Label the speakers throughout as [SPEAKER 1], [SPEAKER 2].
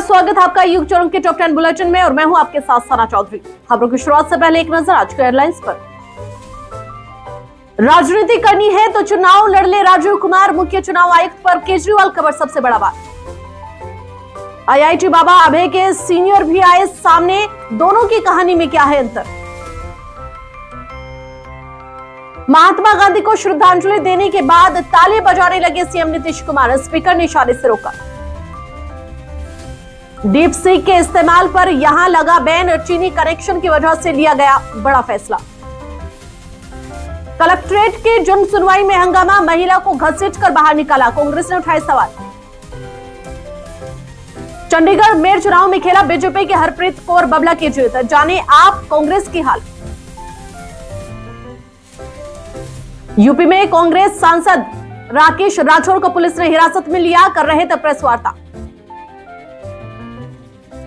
[SPEAKER 1] स्वागत है आपका युग चौरंग के टॉप 10 बुलेटिन में और मैं हूं आपके साथ सना चौधरी। खबरों की शुरुआत से पहले एक नजर आज के हेडलाइंस पर। राजनीति करनी है तो चुनाव लड़ ले राजीव कुमार, मुख्य चुनाव आयुक्त पर केजरीवाल। खबर सबसे बड़ा बात। आईआईटी बाबा अभय के सीनियर भी आए सामने, दोनों की कहानी में क्या है अंतर। महात्मा गांधी को श्रद्धांजलि देने के बाद ताली बजाने लगे सीएम नीतीश कुमार, स्पीकर ने इशारे से रोका। डीप सीक के इस्तेमाल पर यहां लगा बैन, चीनी कनेक्शन की वजह से लिया गया बड़ा फैसला। कलेक्ट्रेट की जन सुनवाई में हंगामा, महिला को घसीटकर बाहर निकाला, कांग्रेस ने उठाए सवाल। चंडीगढ़ मेयर चुनाव में खेला बीजेपी के हरप्रीत कौर बबला की जीत, जाने आप कांग्रेस की हाल। यूपी में कांग्रेस सांसद राकेश राठौर को पुलिस ने हिरासत में लिया, कर रहे थे प्रेस वार्ता।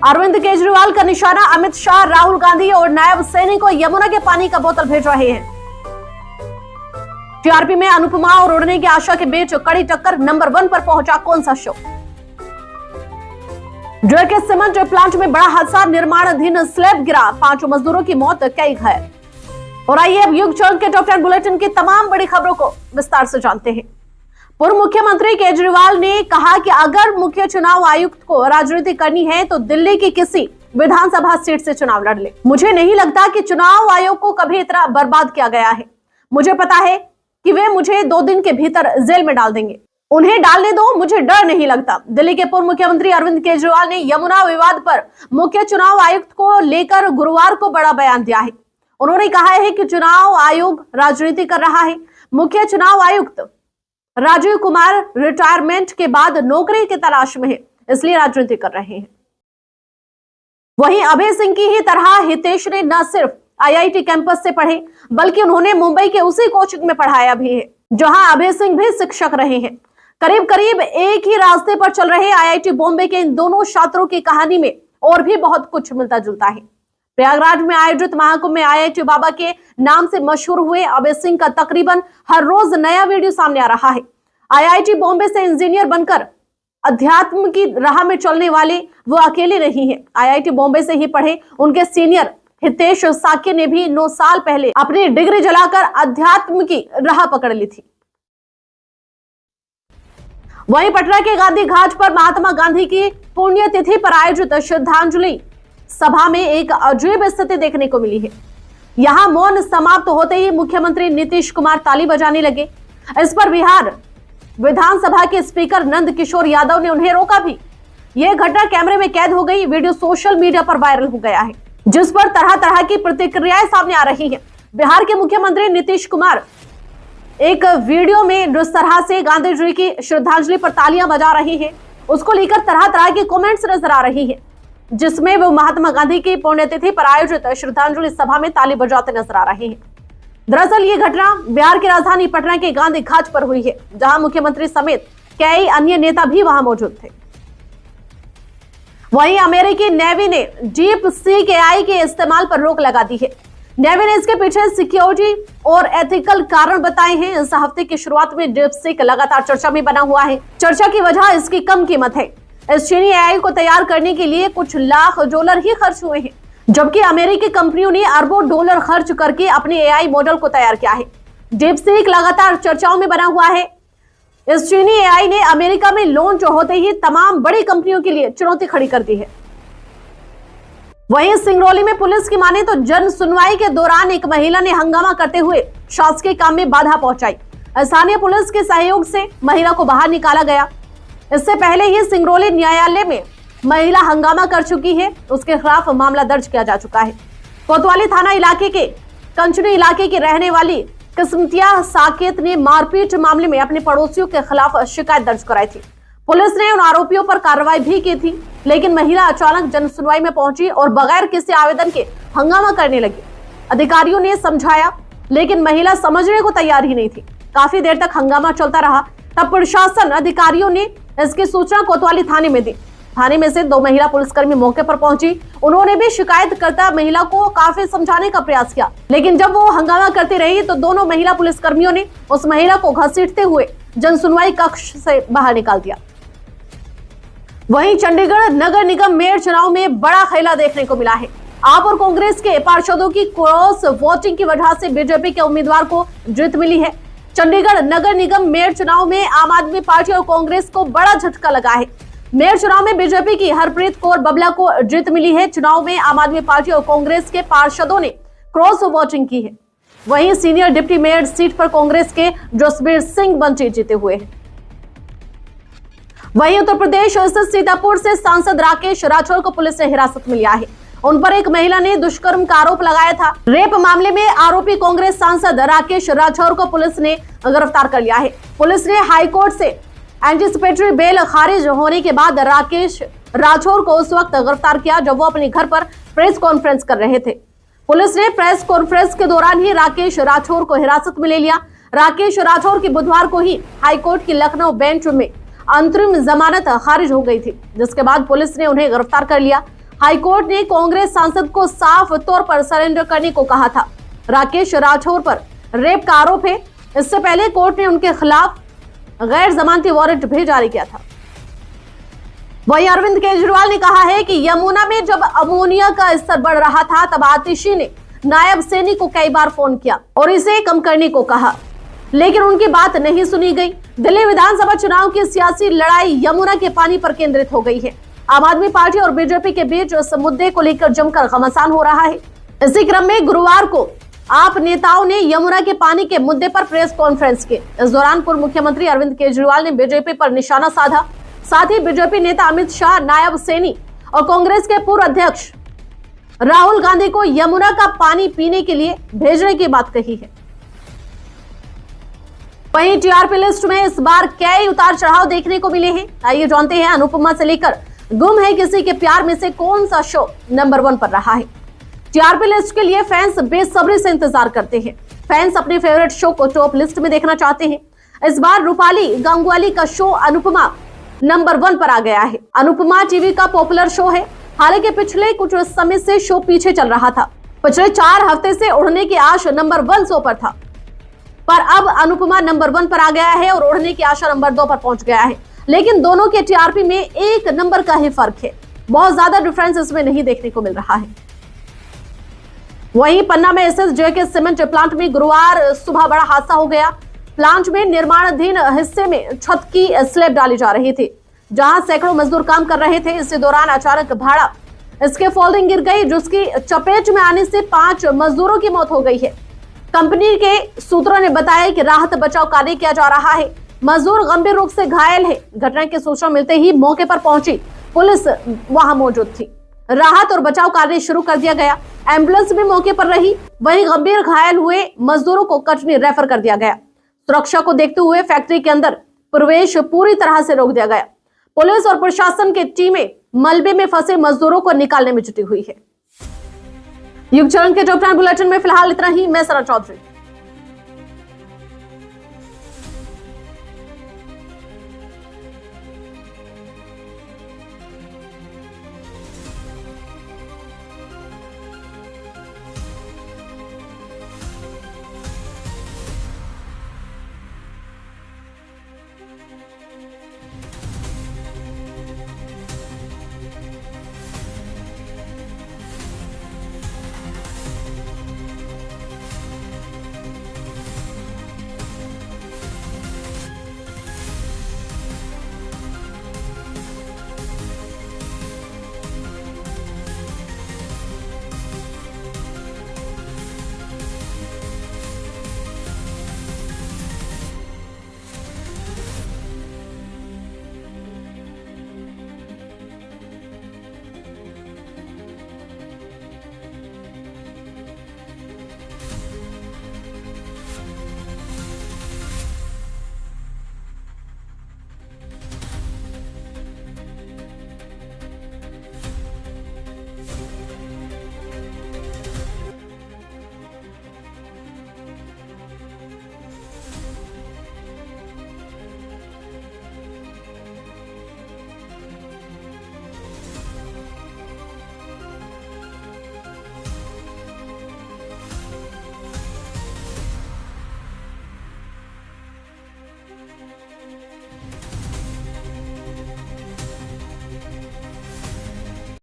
[SPEAKER 1] अरविंद केजरीवाल का निशाना, अमित शाह, राहुल गांधी और नायब सैनी को यमुना के पानी का बोतल भेज रहे हैं। टीआरपी में अनुपमा और उड़ने की आशा के बीच कड़ी टक्कर, नंबर 1 पर पहुंचा कौन सा शो। ड्रग के सीमेंट प्लांट में बड़ा हादसा, निर्माणाधीन स्लैब गिरा, 5 मजदूरों की मौत, कई घायल। और आइए अब युग चौरंग के टॉप 10 बुलेटिन की तमाम बड़ी खबरों को विस्तार से जानते हैं। पूर्व मुख्यमंत्री केजरीवाल ने कहा कि अगर मुख्य चुनाव आयुक्त को राजनीति करनी है तो दिल्ली की किसी विधानसभा सीट से चुनाव लड़ ले। मुझे नहीं लगता कि चुनाव आयोग को कभी इतना बर्बाद किया गया है। मुझे पता है कि वे मुझे 2 दिन के भीतर जेल में डाल देंगे, उन्हें डालने दो, मुझे डर नहीं लगता। दिल्ली के पूर्व मुख्यमंत्री अरविंद केजरीवाल ने यमुना विवाद पर मुख्य चुनाव आयुक्त को लेकर गुरुवार को बड़ा बयान दिया है। उन्होंने कहा है कि चुनाव आयोग राजनीति कर रहा है। मुख्य चुनाव आयुक्त राजीव कुमार रिटायरमेंट के बाद नौकरी की तलाश में है, इसलिए राजनीति कर रहे हैं। वहीं अभय सिंह की ही तरह हितेश ने न सिर्फ आईआईटी कैंपस से पढ़े बल्कि उन्होंने मुंबई के उसी कोचिंग में पढ़ाया भी है जहां अभय सिंह भी शिक्षक रहे हैं। करीब करीब एक ही रास्ते पर चल रहे आईआईटी बॉम्बे के इन दोनों छात्रों की कहानी में और भी बहुत कुछ मिलता जुलता है। प्रयागराज में आयोजित महाकुंभ में आईआईटी बाबा के नाम से मशहूर हुए अभय सिंह का तकरीबन हर रोज नया वीडियो सामने आ रहा है। आईआईटी बॉम्बे से इंजीनियर बनकर अध्यात्म की राह में चलने वाले वो अकेले नहीं है। आईआईटी बॉम्बे से ही पढ़े उनके सीनियर हितेश साके ने भी 9 साल पहले अपनी डिग्री जलाकर अध्यात्म की राह पकड़ ली थी। वहीं पटना के गांधी घाट पर महात्मा गांधी की पुण्यतिथि पर आयोजित श्रद्धांजलि सभा में एक अजीब स्थिति देखने को मिली है। यहां मौन समाप्त होते ही मुख्यमंत्री नीतीश कुमार ताली बजाने लगे। इस पर बिहार विधानसभा के स्पीकर नंद किशोर यादव ने उन्हें रोका भी। यह घटना कैमरे में कैद हो गई। वीडियो सोशल मीडिया पर वायरल हो गया है, जिस पर तरह तरह की प्रतिक्रियाएं सामने आ रही हैं। बिहार के मुख्यमंत्री नीतीश कुमार एक वीडियो में जिस तरह से गांधी जी की श्रद्धांजलि पर तालियां बजा रहे हैं, उसको लेकर तरह तरह के कमेंट्स नजर आ रही है, जिसमें वो महात्मा गांधी की पुण्यतिथि पर आयोजित श्रद्धांजलि सभा में ताली बजाते नजर आ रहे हैं। दरअसल ये घटना बिहार की राजधानी पटना के गांधी घाट पर हुई है, जहां मुख्यमंत्री समेत कई अन्य नेता भी वहां मौजूद थे। वहीं अमेरिकी नेवी ने डीप सीक एआई के इस्तेमाल पर रोक लगा दी है। नेवी ने इसके पीछे सिक्योरिटी और एथिकल कारण बताए हैं। इस हफ्ते की शुरुआत में डीप सीक लगातार चर्चा में बना हुआ है। चर्चा की वजह इसकी कम कीमत है। इस चीनी एआई को तैयार करने के लिए कुछ लाख डॉलर ही खर्च हुए हैं, जबकि अमेरिकी कंपनियों ने अरबों डॉलर खर्च करके अपने एआई मॉडल को तैयार किया है। डीप सीक लगातार चर्चाओं में बना हुआ है। इस चीनी एआई ने अमेरिका में लॉन्च होते ही तमाम बड़ी कंपनियों के लिए चुनौती खड़ी कर दी है। वहीं सिंगरौली में पुलिस की माने तो जन सुनवाई के दौरान एक महिला ने हंगामा करते हुए शासकीय काम में बाधा पहुंचाई। स्थानीय पुलिस के सहयोग से महिला को बाहर निकाला गया। इससे पहले ही सिंगरौली न्यायालय में महिला हंगामा कर चुकी है, उसके खिलाफ मामला दर्ज किया जा चुका है। कोतवाली थाना इलाके के कंचनी इलाके की रहने वाली किस्मतिया साकेत ने मारपीट मामले में अपने पड़ोसियों के खिलाफ शिकायत दर्ज कराई थी। पुलिस ने उन आरोपियों पर कार्रवाई भी की थी, लेकिन महिला अचानक जन सुनवाई में पहुंची और बगैर किसी आवेदन के हंगामा करने लगी। अधिकारियों ने समझाया, लेकिन महिला समझने को तैयार ही नहीं थी। काफी देर तक हंगामा चलता रहा। तब प्रशासन अधिकारियों ने इसकी सूचना कोतवाली थाने में दी। थाने में से 2 महिला पुलिसकर्मी मौके पर पहुंची। उन्होंने भी शिकायतकर्ता महिला को काफी समझाने का प्रयास किया, लेकिन जब वो हंगामा करती रही तो दोनों महिला पुलिसकर्मियों ने उस महिला को घसीटते हुए जन सुनवाई कक्ष से बाहर निकाल दिया। वहीं चंडीगढ़ नगर निगम मेयर चुनाव में बड़ा खेला देखने को मिला है। आप और कांग्रेस के पार्षदों की क्रॉस वोटिंग की वजह से बीजेपी के उम्मीदवार को जीत मिली है। चंडीगढ़ नगर निगम मेयर चुनाव में आम आदमी पार्टी और कांग्रेस को बड़ा झटका लगा है। मेयर चुनाव में बीजेपी की हरप्रीत कौर बबला को जीत मिली है। चुनाव में आम आदमी पार्टी और कांग्रेस के पार्षदों ने क्रॉस वोटिंग की है। वहीं सीनियर डिप्टी मेयर सीट पर कांग्रेस के जसबीर सिंह बंटी जीते हुए हैं। वहीं उत्तर प्रदेश स्थित सीतापुर से सांसद राकेश राठौर को पुलिस ने हिरासत में लिया है। उन पर एक महिला ने दुष्कर्म का आरोप लगाया था। रेप मामले में आरोपी कांग्रेस सांसद राकेश राठौर को पुलिस ने गिरफ्तार कर लिया है। पुलिस ने हाईकोर्ट से एंटीसिपेटरी बेल खारिज होने के बाद राकेश राठौर को उस वक्त गिरफ्तार किया जब वो अपने घर पर प्रेस कॉन्फ्रेंस कर रहे थे। पुलिस ने प्रेस कॉन्फ्रेंस के दौरान ही राकेश राठौर को हिरासत में ले लिया। राकेश राठौर की बुधवार को ही हाईकोर्ट की लखनऊ बेंच में अंतरिम जमानत खारिज हो गई थी, जिसके बाद पुलिस ने उन्हें गिरफ्तार कर लिया। हाईकोर्ट ने कांग्रेस सांसद को साफ तौर पर सरेंडर करने को कहा था। राकेश राठौर पर रेप का आरोप है। इससे पहले कोर्ट ने उनके खिलाफ गैर जमानती वारंट भी जारी किया था। वहीं अरविंद केजरीवाल ने कहा है कि यमुना में जब अमोनिया का स्तर बढ़ रहा था तब आतिशी ने नायब सैनी को कई बार फोन किया और इसे कम करने को कहा, लेकिन उनकी बात नहीं सुनी गई। दिल्ली विधानसभा चुनाव की सियासी लड़ाई यमुना के पानी पर केंद्रित हो गई है। आम आदमी पार्टी और बीजेपी के बीच इस मुद्दे को लेकर जमकर घमासान हो रहा है। इसी क्रम में गुरुवार को आप नेताओं ने यमुना के पानी के मुद्दे पर प्रेस कॉन्फ्रेंस की। इस दौरान पूर्व मुख्यमंत्री अरविंद केजरीवाल ने बीजेपी पर निशाना साधा। साथ ही बीजेपी नेता अमित शाह, नायब सैनी और कांग्रेस के पूर्व अध्यक्ष राहुल गांधी को यमुना का पानी पीने के लिए भेजने की बात कही है। वहीं टीआरपी लिस्ट में इस बार कई उतार चढ़ाव देखने को मिले हैं। आइए जानते हैं अनुपमा से लेकर गुम है किसी के प्यार में से कौन सा शो नंबर 1 पर रहा है। टीआरपी लिस्ट के लिए फैंस बेसब्री से इंतजार करते हैं। फैंस अपने फेवरेट शो को टॉप लिस्ट में देखना चाहते हैं। इस बार रूपाली गांगुली का शो अनुपमा नंबर 1 पर आ गया है। अनुपमा टीवी का पॉपुलर शो है। हालांकि पिछले कुछ समय से शो पीछे चल रहा था। पिछले 4 हफ्ते से उड़ने की आशा नंबर 1 शो पर था, पर अब अनुपमा नंबर 1 पर आ गया है और उड़ने की आशा नंबर 2 पर पहुंच गया है। लेकिन दोनों के टीआरपी में 1 नंबर का ही फर्क है। बहुत ज्यादा डिफरेंस इसमें नहीं देखने को मिल रहा है। वहीं पन्ना में स्थित जेके सीमेंट प्लांट में गुरुवार सुबह बड़ा हादसा हो गया। प्लांट में निर्माणाधीन हिस्से में छत की स्लैब डाली जा रही थी, जहां सैकड़ों मजदूर काम कर रहे थे। इसी दौरान अचानक भाड़ा इसके फोल्डिंग गिर गई, जिसकी चपेट में आने से 5 मजदूरों की मौत हो गई है। कंपनी के सूत्रों ने बताया कि राहत बचाव कार्य किया जा रहा है। मजदूर गंभीर रूप से घायल है। घटना की सूचना मिलते ही मौके पर पहुंची पुलिस वहां मौजूद थी। राहत और बचाव कार्य शुरू कर दिया गया। एम्बुलेंस भी मौके पर रही। वहीं गंभीर घायल हुए मजदूरों को कटनी रेफर कर दिया गया। सुरक्षा को देखते हुए फैक्ट्री के अंदर प्रवेश पूरी तरह से रोक दिया गया। पुलिस और प्रशासन की टीमें मलबे में फंसे मजदूरों को निकालने में जुटी हुई है। युग चरण के टॉप 10 बुलेटिन में फिलहाल इतना ही। मैं सना चौधरी।